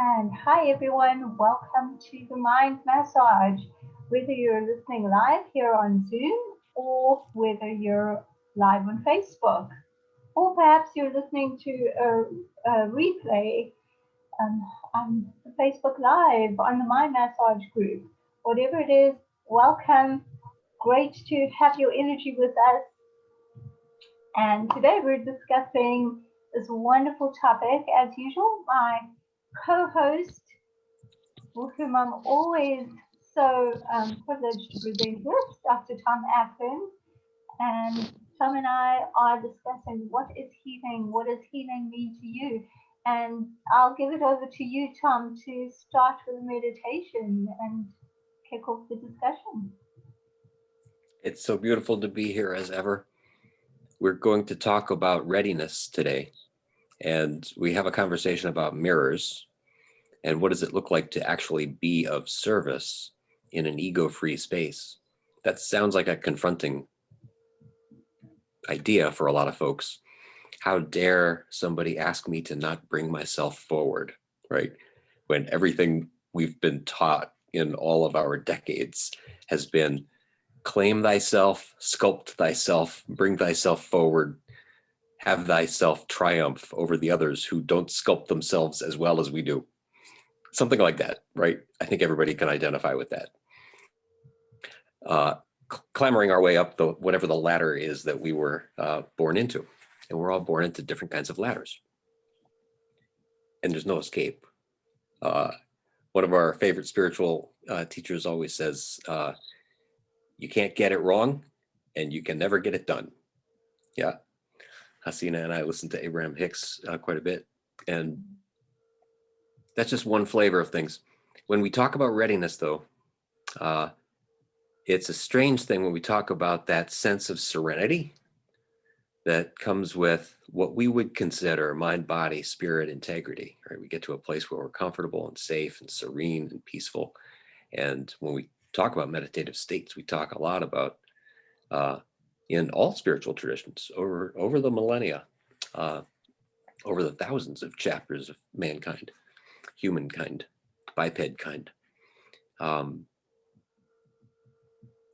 And hi everyone, welcome to the Mind Massage. Whether you're listening live here on Zoom or whether you're live on Facebook, or perhaps you're listening to a replay on Facebook Live on the Mind Massage group. Whatever it is, welcome. Great to have your energy with us. And today we're discussing this wonderful topic. As usual, my co host with whom I'm always so privileged to present with, Dr. Tom Atkins. And Tom and I are discussing what is healing, what does healing mean to you? And I'll give it over to you, Tom, to start with a meditation and kick off the discussion. It's so beautiful to be here as ever. We're going to talk about readiness today, and we have a conversation about mirrors and what does it look like to actually be of service in an ego-free space. That sounds like a confronting idea for a lot of folks. How dare somebody ask me to not bring myself forward, right? When everything we've been taught in all of our decades has been claim thyself, sculpt thyself, bring thyself forward, have thyself triumph over the others who don't sculpt themselves as well as we do. Something like that, right? I think everybody can identify with that. Clambering our way up whatever the ladder is that we were born into. And we're all born into different kinds of ladders. And there's no escape. One of our favorite spiritual teachers always says, you can't get it wrong and you can never get it done. Yeah. Hasina and I listen to Abraham Hicks quite a bit. And that's just one flavor of things. When we talk about readiness, though, it's a strange thing when we talk about that sense of serenity that comes with what we would consider mind, body, spirit integrity, right? We get to a place where we're comfortable and safe and serene and peaceful. And when we talk about meditative states, we talk a lot about in all spiritual traditions over the millennia, over the thousands of chapters of mankind, humankind, biped kind,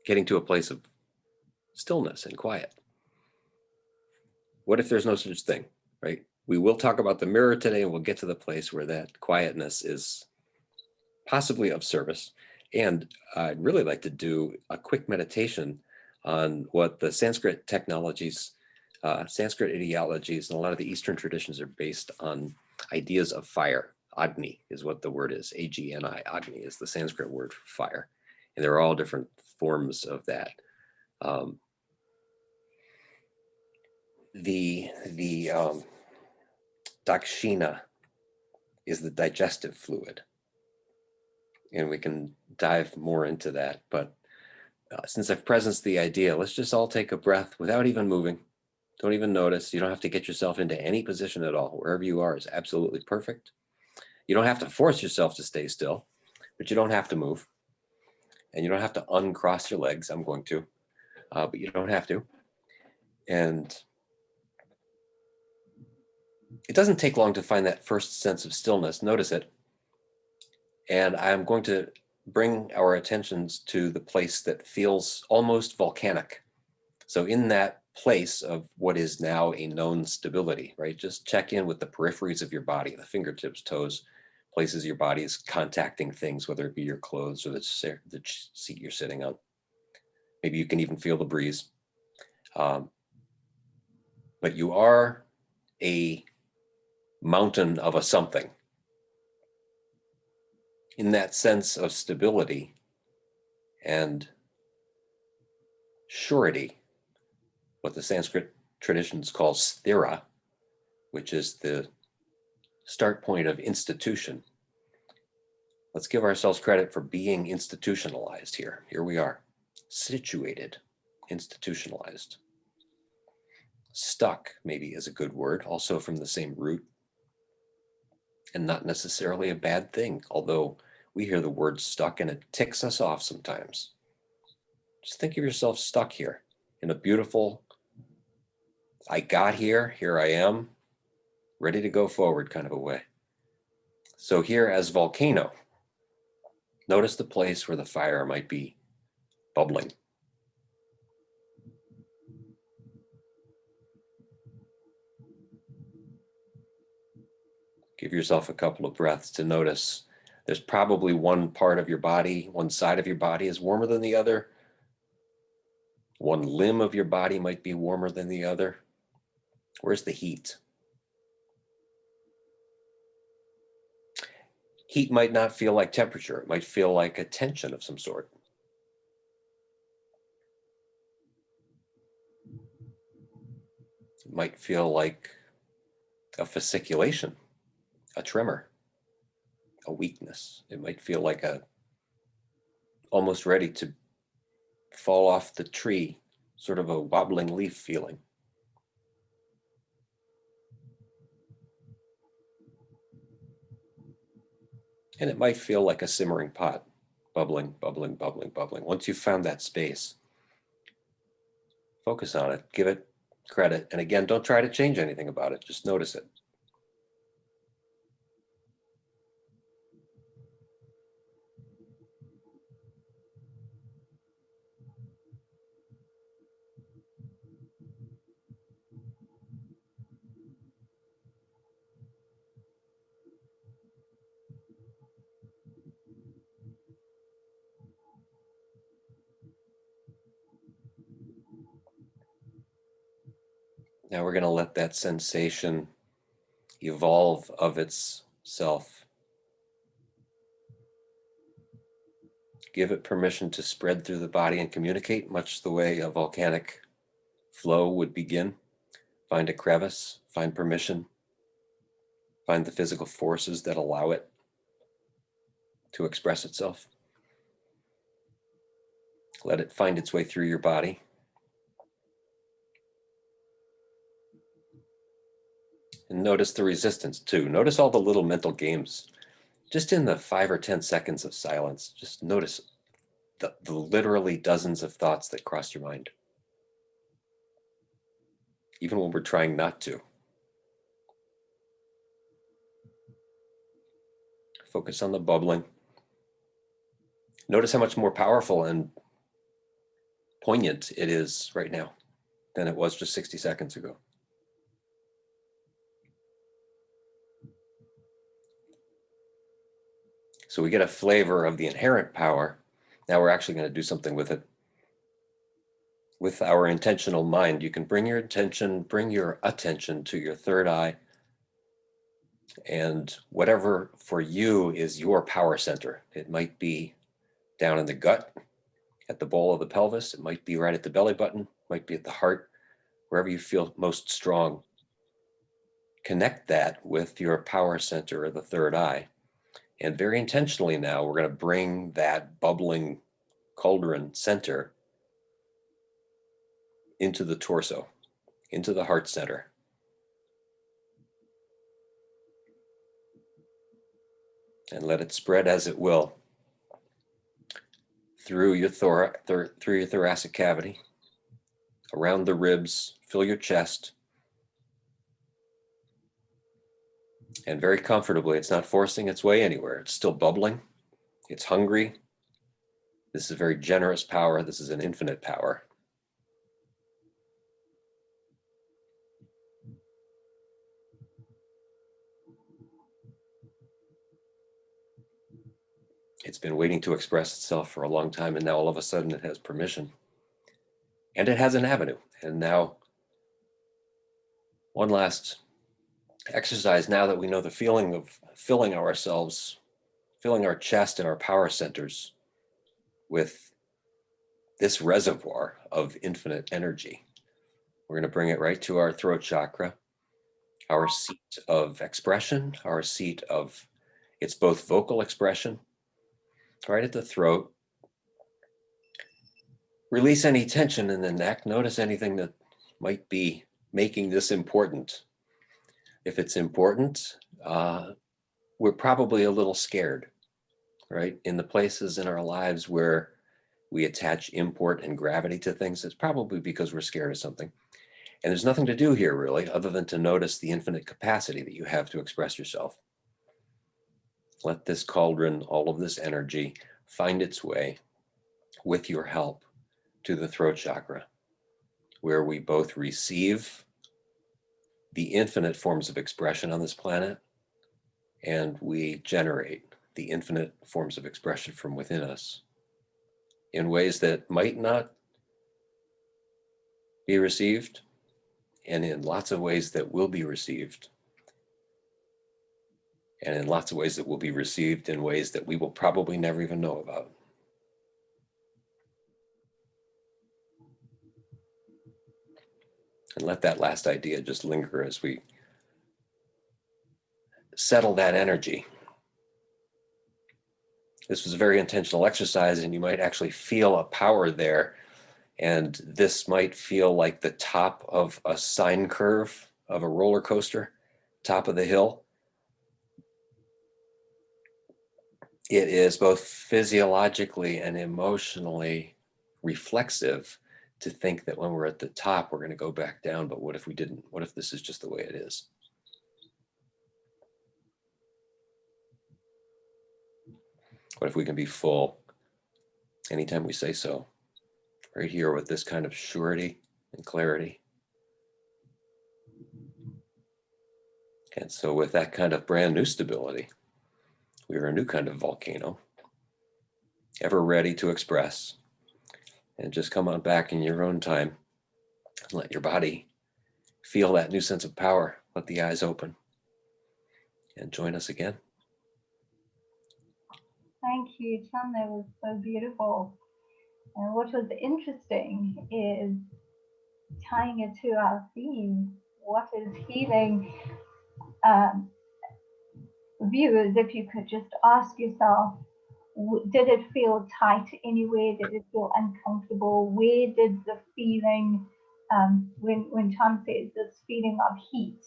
getting to a place of stillness and quiet. What if there's no such thing, right? We will talk about the mirror today, and we'll get to the place where that quietness is possibly of service. And I'd really like to do a quick meditation on what the Sanskrit technologies, Sanskrit ideologies, and a lot of the Eastern traditions are based on ideas of fire. Agni is what the word is. Agni. Agni is the Sanskrit word for fire. And there are all different forms of that. The dakshina is the digestive fluid. And we can dive more into that. But since I've presenced the idea, let's just all take a breath without even moving. Don't even notice. You don't have to get yourself into any position at all. Wherever you are is absolutely perfect. You don't have to force yourself to stay still, but you don't have to move. And you don't have to uncross your legs. I'm going to, but you don't have to. And it doesn't take long to find that first sense of stillness. Notice it. And I'm going to bring our attentions to the place that feels almost volcanic. So in that place of what is now a known stability, right? Just check in with the peripheries of your body, the fingertips, toes, places your body is contacting things, whether it be your clothes or the seat you're sitting on. Maybe you can even feel the breeze. But you are a mountain of a something. In that sense of stability and surety, what the Sanskrit traditions call sthira, which is the start point of institution. Let's give ourselves credit for being institutionalized here. Here we are, situated, institutionalized. Stuck, maybe, is a good word, also from the same root, and not necessarily a bad thing, although we hear the word stuck and it ticks us off sometimes. Just think of yourself stuck here in a beautiful, I got here, here I am, ready to go forward kind of a way. So here as volcano, notice the place where the fire might be bubbling. Give yourself a couple of breaths to notice. There's probably one part of your body, one side of your body is warmer than the other. One limb of your body might be warmer than the other. Where's the heat? Heat might not feel like temperature. It might feel like a tension of some sort. It might feel like a fasciculation, a tremor, a weakness. It might feel like almost ready to fall off the tree, sort of a wobbling leaf feeling. And it might feel like a simmering pot, bubbling, bubbling, bubbling, bubbling. Once you've found that space, focus on it, give it credit. And again, don't try to change anything about it, just notice it. Now we're going to let that sensation evolve of itself. Give it permission to spread through the body and communicate, much the way a volcanic flow would begin. Find a crevice, find permission, find the physical forces that allow it to express itself. Let it find its way through your body. And notice the resistance too. Notice all the little mental games. Just in the 5 or 10 seconds of silence, just notice the literally dozens of thoughts that cross your mind. Even when we're trying not to. Focus on the bubbling. Notice how much more powerful and poignant it is right now than it was just 60 seconds ago. So we get a flavor of the inherent power. Now we're actually going to do something with it. With our intentional mind, you can bring your attention to your third eye and whatever for you is your power center. It might be down in the gut, at the bowl of the pelvis. It might be right at the belly button, might be at the heart, wherever you feel most strong. Connect that with your power center or the third eye. And very intentionally now, we're going to bring that bubbling cauldron center into the torso, into the heart center. And let it spread as it will through your thoracic cavity, around the ribs, fill your chest. And very comfortably, it's not forcing its way anywhere. It's still bubbling. It's hungry. This is a very generous power. This is an infinite power. It's been waiting to express itself for a long time, and now all of a sudden it has permission. And it has an avenue. And now, one last exercise, now that we know the feeling of filling ourselves, filling our chest and our power centers with this reservoir of infinite energy. We're going to bring it right to our throat chakra, our seat of expression, our seat of, it's both vocal expression, right at the throat. Release any tension in the neck. Notice anything that might be making this important. If it's important, we're probably a little scared, right? In the places in our lives where we attach import and gravity to things, it's probably because we're scared of something. And there's nothing to do here really, other than to notice the infinite capacity that you have to express yourself. Let this cauldron, all of this energy, find its way with your help to the throat chakra, where we both receive the infinite forms of expression on this planet and we generate the infinite forms of expression from within us in ways that might not be received and in lots of ways that will be received and in lots of ways that will be received in ways that we will probably never even know about. And let that last idea just linger as we settle that energy. This was a very intentional exercise, and you might actually feel a power there. And this might feel like the top of a sine curve of a roller coaster, top of the hill. It is both physiologically and emotionally reflexive to think that when we're at the top, we're going to go back down. But what if we didn't? What if this is just the way it is? What if we can be full anytime we say so? Right here with this kind of surety and clarity. And so with that kind of brand new stability, we are a new kind of volcano, ever ready to express. And just come on back in your own time and let your body feel that new sense of power. Let the eyes open and join us again. Thank you, Tom. That was so beautiful. And what was interesting is tying it to our theme, what is healing? Viewers, if you could just ask yourself, did it feel tight anywhere? Did it feel uncomfortable? Where did the feeling, when Tom says this feeling of heat,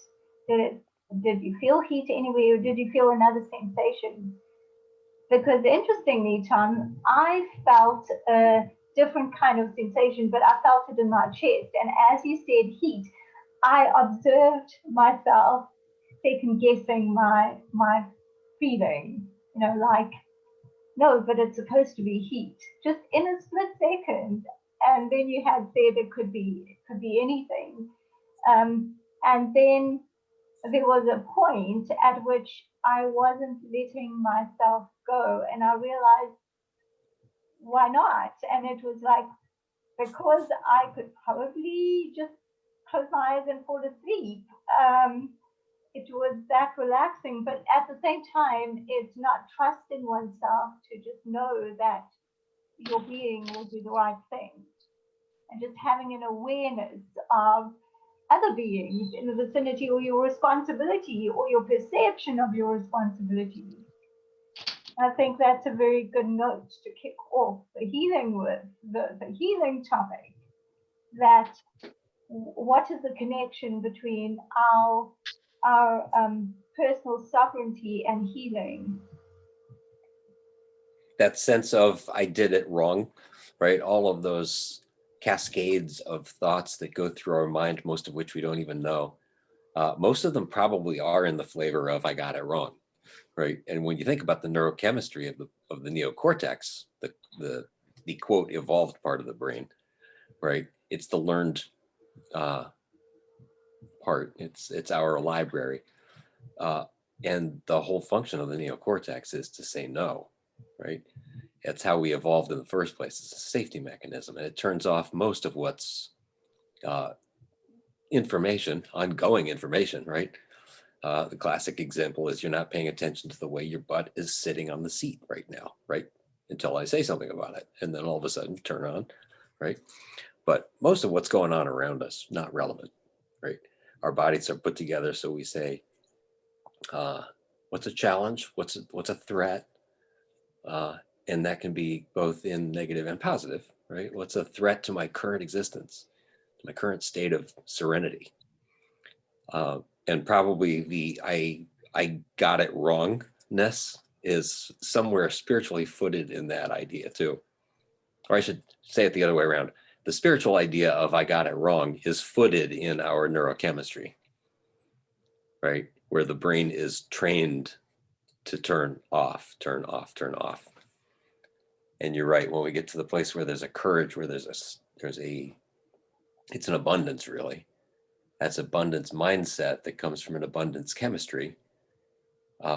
did you feel heat anywhere, or did you feel another sensation? Because interestingly, Tom, I felt a different kind of sensation, but I felt it in my chest. And as you said, heat, I observed myself second guessing my feeling, like, no, but it's supposed to be heat, just in a split second. And then you had said it could be anything. And then there was a point at which I wasn't letting myself go, and I realized, why not? And it was like, because I could probably just close my eyes and fall asleep. It was that relaxing, but at the same time, it's not trusting oneself to just know that your being will do the right thing, and just having an awareness of other beings in the vicinity, or your responsibility, or your perception of your responsibility. I think that's a very good note to kick off the healing with, the healing topic. That what is the connection between our personal sovereignty and healing? That sense of I did it wrong, right? All of those cascades of thoughts that go through our mind, most of which we don't even know. Most of them probably are in the flavor of I got it wrong, right? And when you think about the neurochemistry of the neocortex, the quote evolved part of the brain, right? It's the learned part. It's our library, and the whole function of the neocortex is to say no, right? That's how we evolved in the first place. It's a safety mechanism, and it turns off most of what's information, ongoing information, right? The classic example is you're not paying attention to the way your butt is sitting on the seat right now, right? Until I say something about it, and then all of a sudden turn on, right? But most of what's going on around us, not relevant, right? Our bodies are put together so we say, what's a challenge? What's a threat? And that can be both in negative and positive, right? What's a threat to my current existence, my current state of serenity? And probably the I got it wrongness is somewhere spiritually footed in that idea too. Or I should say it the other way around. The spiritual idea of I got it wrong is footed in our neurochemistry, right? Where the brain is trained to turn off, turn off, turn off. And you're right, when we get to the place where there's a courage, where it's an abundance, really. That's abundance mindset that comes from an abundance chemistry,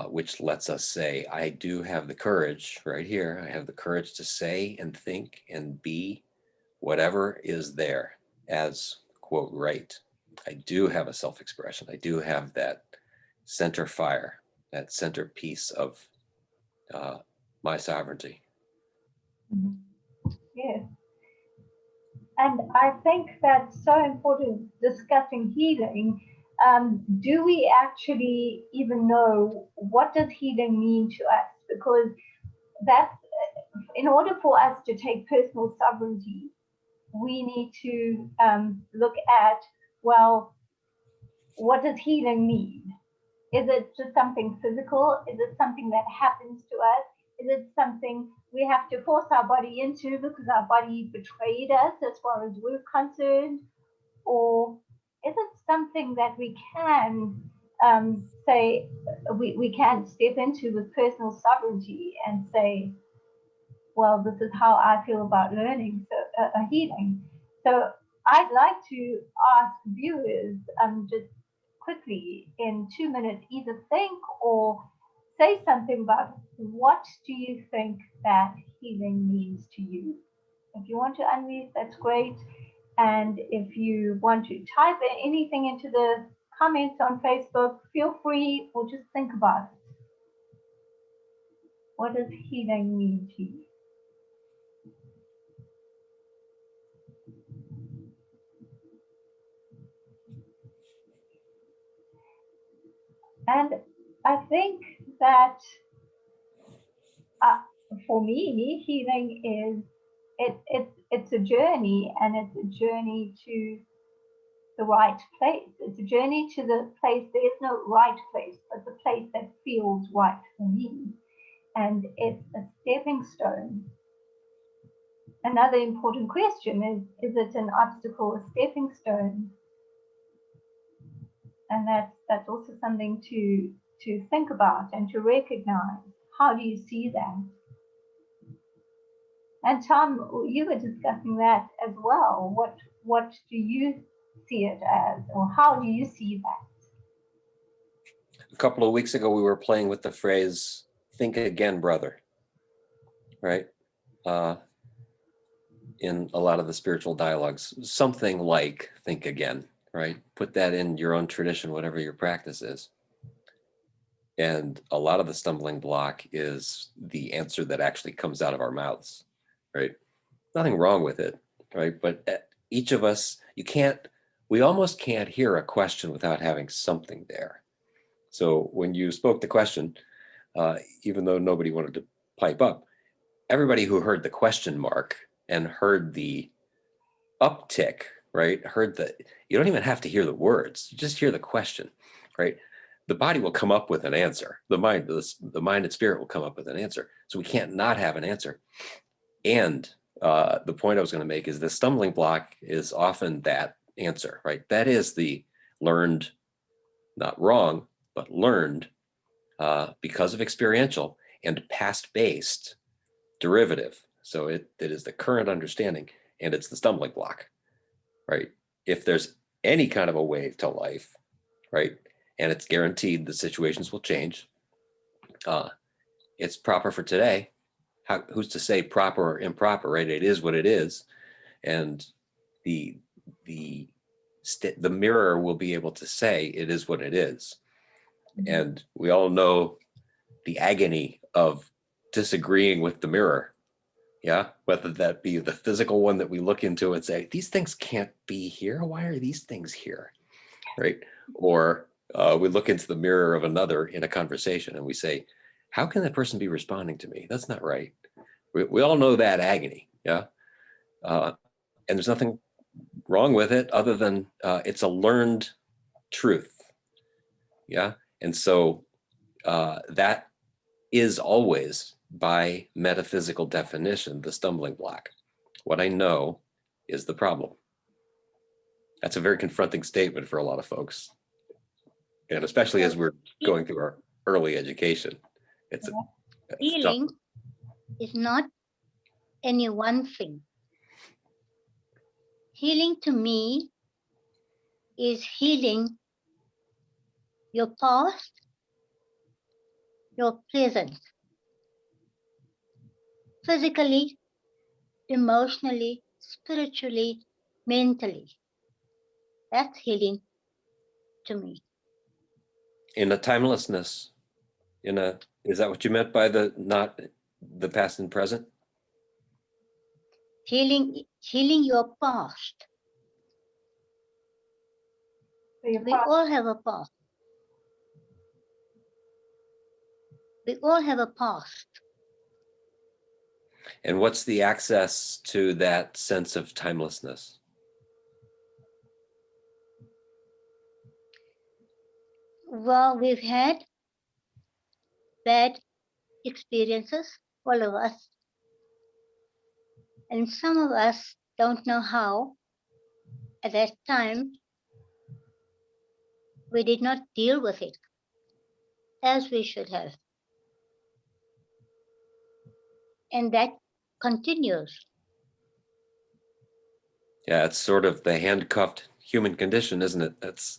which lets us say, I do have the courage right here. I have the courage to say and think and be whatever is there as, quote, right. I do have a self-expression. I do have that center fire, that centerpiece of my sovereignty. Yes. And I think that's so important discussing healing. Do we actually even know what does healing mean to us? Because that's, in order for us to take personal sovereignty, we need to look at, well, what does healing mean? Is it just something physical? Is it something that happens to us? Is it something we have to force our body into because our body betrayed us as far as we're concerned? Or is it something that we can say, we can step into with personal sovereignty and say, well, this is how I feel about learning, so healing. So I'd like to ask viewers just quickly in 2 minutes, either think or say something about what do you think that healing means to you. If you want to unmute, that's great. And if you want to type anything into the comments on Facebook, feel free, or just think about it. What does healing mean to you? And I think that for me, healing is it's a journey, and it's a journey to the right place. It's a journey to the place. There is no right place, but the place that feels right for me. And it's a stepping stone. Another important question is it an obstacle, a stepping stone? And that's also something to think about and to recognize. How do you see that? And Tom, you were discussing that as well. What do you see it as, or how do you see that? A couple of weeks ago, we were playing with the phrase, think again, brother, right? In a lot of the spiritual dialogues, something like think again, right? Put that in your own tradition, whatever your practice is. And a lot of the stumbling block is the answer that actually comes out of our mouths, right? Nothing wrong with it, right? But each of us, we almost can't hear a question without having something there. So when you spoke the question, even though nobody wanted to pipe up, everybody who heard the question mark and heard the uptick, right? You don't even have to hear the words, you just hear the question, right? The body will come up with an answer. The mind and spirit will come up with an answer. So we can't not have an answer. And the point I was going to make is the stumbling block is often that answer, right? That is the learned, not wrong, but learned because of experiential and past-based derivative. So it is the current understanding, and it's the stumbling block, right? If there's any kind of a wave to life, right, and it's guaranteed the situations will change, it's proper for today. Who's to say proper or improper, right? It is what it is, and the mirror will be able to say it is what it is. And we all know the agony of disagreeing with the mirror. Yeah, whether that be the physical one that we look into and say, these things can't be here. Why are these things here? Right? Or we look into the mirror of another in a conversation and we say, how can that person be responding to me? That's not right. We all know that agony. Yeah. And there's nothing wrong with it other than it's a learned truth. Yeah. And so that is always, by metaphysical definition, the stumbling block. What I know is the problem. That's a very confronting statement for a lot of folks. And especially as we're going through our early education. It's a it's tough. Healing is not any one thing. Healing to me is healing your past, your present, physically, emotionally, spiritually, mentally. That's healing to me. In a timelessness, is that what you meant by the not the past and present? Healing your past. We all have a past. We all have a past. And what's the access to that sense of timelessness? Well, we've had bad experiences, all of us. And some of us don't know how. At that time, we did not deal with it as we should have. And that continues. Yeah, it's sort of the handcuffed human condition, isn't it?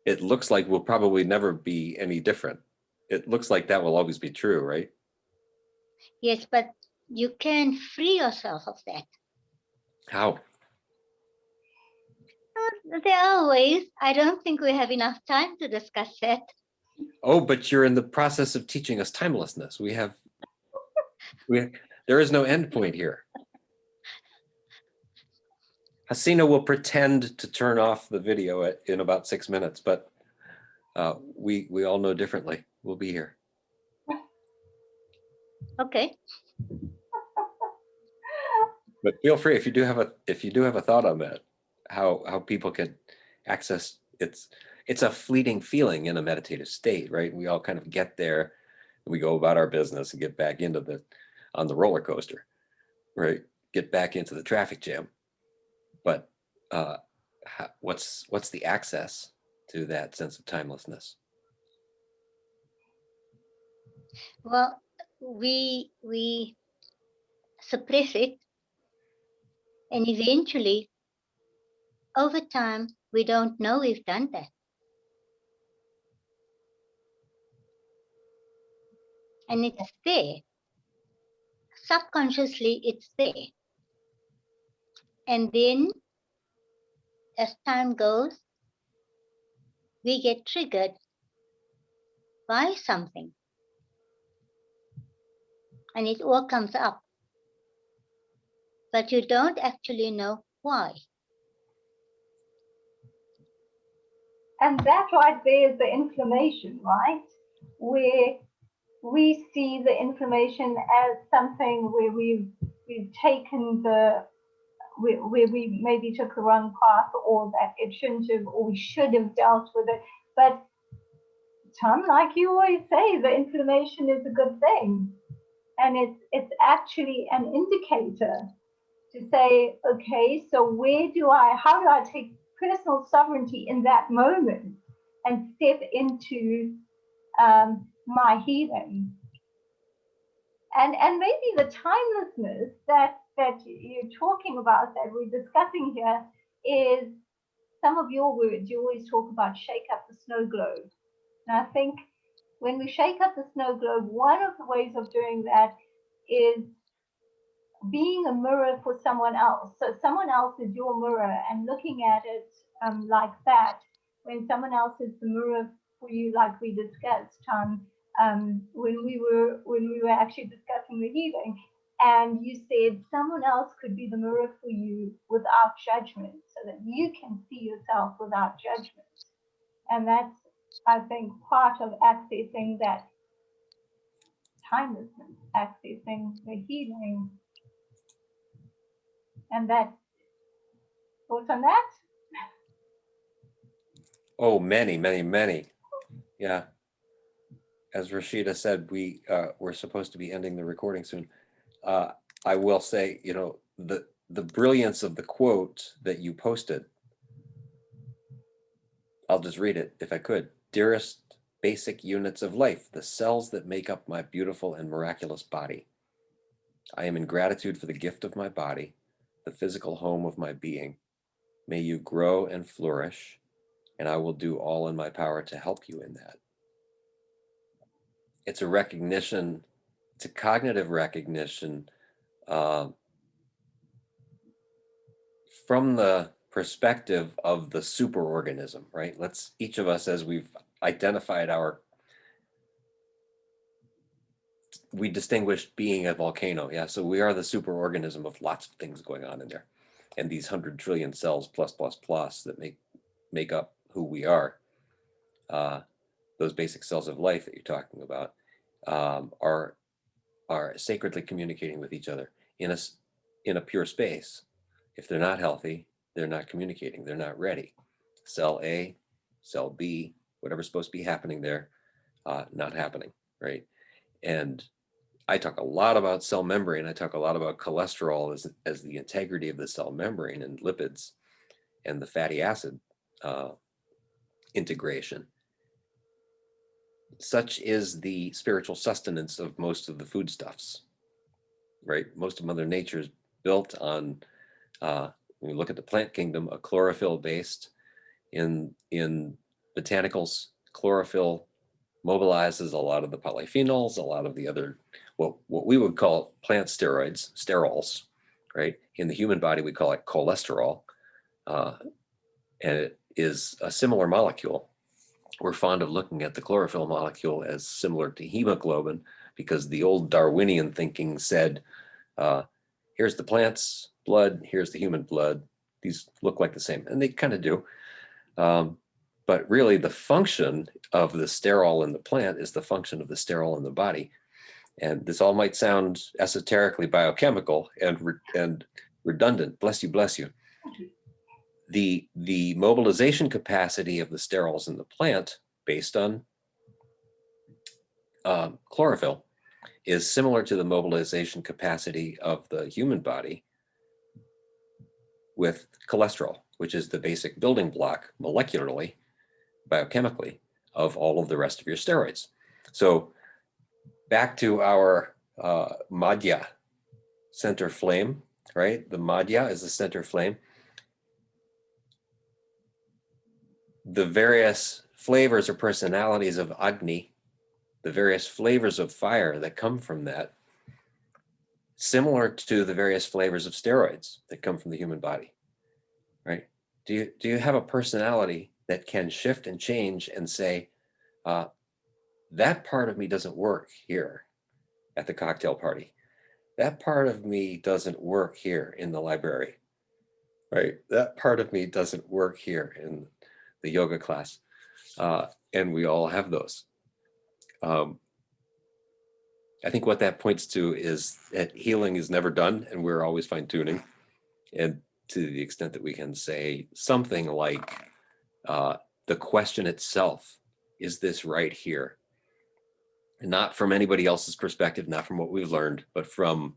It looks like we'll probably never be any different. It looks like that will always be true, right? Yes, but you can free yourself of that. How? There are ways. I don't think we have enough time to discuss that. Oh, but you're in the process of teaching us timelessness. There is no end point here. Hasina will pretend to turn off the video in about 6 minutes, but we all know differently. We'll be here. Okay. But feel free if you do have a thought on that, how people can access it's a fleeting feeling in a meditative state, right? We all kind of get there, and we go about our business and get back into on the roller coaster, right? Get back into the traffic jam. But what's the access to that sense of timelessness? Well, we suppress it, and eventually, over time, we don't know we've done that. And it's there. Subconsciously, it's there. And then, as time goes, we get triggered by something. And it all comes up. But you don't actually know why. And that right there is the inflammation, right? Where we see the inflammation as something where we've taken where we maybe took the wrong path, or that it shouldn't have, or we should have dealt with it. But Tom, like you always say, the inflammation is a good thing. And it's actually an indicator to say, okay, so how do I take personal sovereignty in that moment and step into my healing? And maybe the timelessness that you're talking about, that we're discussing here, is some of your words. You always talk about shake up the snow globe. And I think when we shake up the snow globe, one of the ways of doing that is being a mirror for someone else. So someone else is your mirror, and looking at it like that. When someone else is the mirror for you, like we discussed, when we were actually discussing the healing, and you said someone else could be the mirror for you without judgment, so that you can see yourself without judgment. And that's, I think, part of accessing that timelessness, accessing the healing. And that, thoughts on that? Oh, many, many, many. Yeah. As Rashida said, we're supposed to be ending the recording soon. I will say, the brilliance of the quote that you posted. I'll just read it if I could. Dearest basic units of life, the cells that make up my beautiful and miraculous body. I am in gratitude for the gift of my body, the physical home of my being. May you grow and flourish, and I will do all in my power to help you in that. It's a recognition, it's a cognitive recognition from the perspective of the superorganism, right? Let's, each of us, as we've identified we distinguished being a volcano. Yeah, so we are the superorganism of lots of things going on in there. And these 100 trillion cells plus, plus, plus that make up who we are, those basic cells of life that you're talking about, are sacredly communicating with each other in a pure space. If they're not healthy, they're not communicating, they're not ready. Cell A, cell B, whatever's supposed to be happening there, not happening, right? And I talk a lot about cell membrane. I talk a lot about cholesterol as the integrity of the cell membrane, and lipids and the fatty acid integration. Such is the spiritual sustenance of most of the foodstuffs, right? Most of Mother Nature is built on, when you look at the plant kingdom, a chlorophyll based. In botanicals, chlorophyll mobilizes a lot of the polyphenols, a lot of the other, what we would call plant steroids, sterols, right? In the human body, we call it cholesterol, and it is a similar molecule. We're fond of looking at the chlorophyll molecule as similar to hemoglobin because the old Darwinian thinking said, here's the plant's blood, here's the human blood. These look like the same, and they kind of do. But really the function of the sterol in the plant is the function of the sterol in the body. And this all might sound esoterically biochemical and redundant. Bless you, bless you. The mobilization capacity of the sterols in the plant based on chlorophyll is similar to the mobilization capacity of the human body with cholesterol, which is the basic building block molecularly, biochemically, of all of the rest of your steroids. So back to our madhya, center flame, right? The madhya is the center flame. The various flavors or personalities of Agni, the various flavors of fire that come from that, similar to the various flavors of steroids that come from the human body, right? Do you have a personality that can shift and change and say, that part of me doesn't work here at the cocktail party. That part of me doesn't work here in the library, right? That part of me doesn't work here in the yoga class. And we all have those. I think what that points to is that healing is never done and we're always fine tuning. And to the extent that we can say something like the question itself, is this right here? Not from anybody else's perspective, not from what we've learned, but from,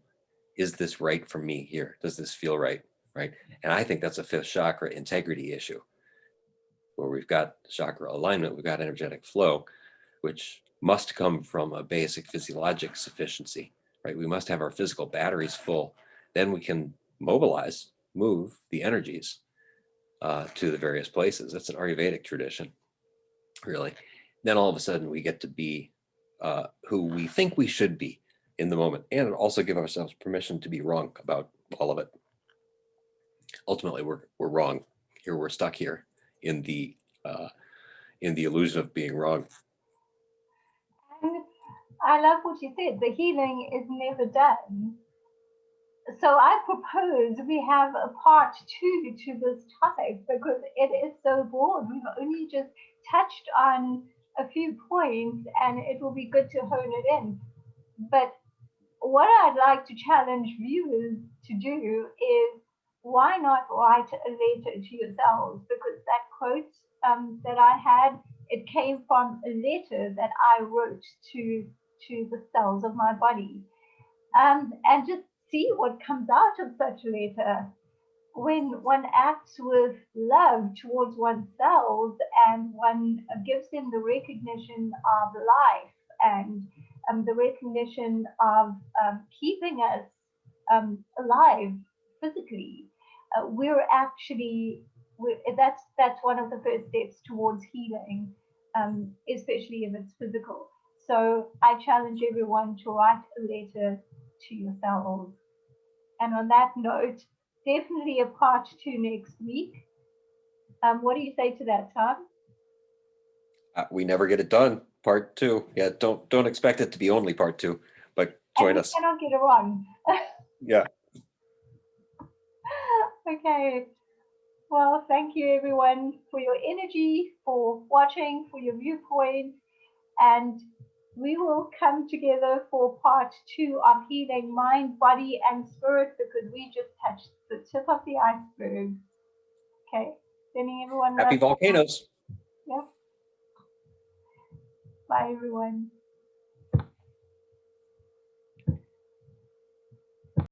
is this right for me here? Does this feel right? Right. And I think that's a fifth chakra integrity issue where we've got chakra alignment, we've got energetic flow, which must come from a basic physiologic sufficiency, right? We must have our physical batteries full. Then we can mobilize, move the energies to the various places. That's an Ayurvedic tradition, really. Then all of a sudden we get to be who we think we should be in the moment, and also give ourselves permission to be wrong about all of it. Ultimately, we're wrong. Here we're stuck here in the illusion of being wrong. And I love what you said. The healing is never done. So I propose we have a part 2 to this topic because it is so broad. We've only just touched on a few points and it will be good to hone it in. But what I'd like to challenge viewers to do is, why not write a letter to yourselves? Because that quote that I had, it came from a letter that I wrote to the cells of my body. And just see what comes out of such a letter. when one acts with love towards oneself and one gives them the recognition of life and the recognition of keeping us alive physically, we're actually that's one of the first steps towards healing, especially if it's physical. So I challenge everyone to write a letter to yourselves. And on that note, definitely a part two next week. What do you say to that, Tom? We never get it done. Part two. Yeah, don't expect it to be only part two, but And join we us. cannot get it wrong. Yeah. Okay. Well, thank you everyone for your energy, for watching, for your viewpoint, and we will come together for part two of healing mind, body, and spirit because we just touched the tip of the iceberg. Okay. Sending everyone Happy love. volcanoes. Yep. Bye, everyone.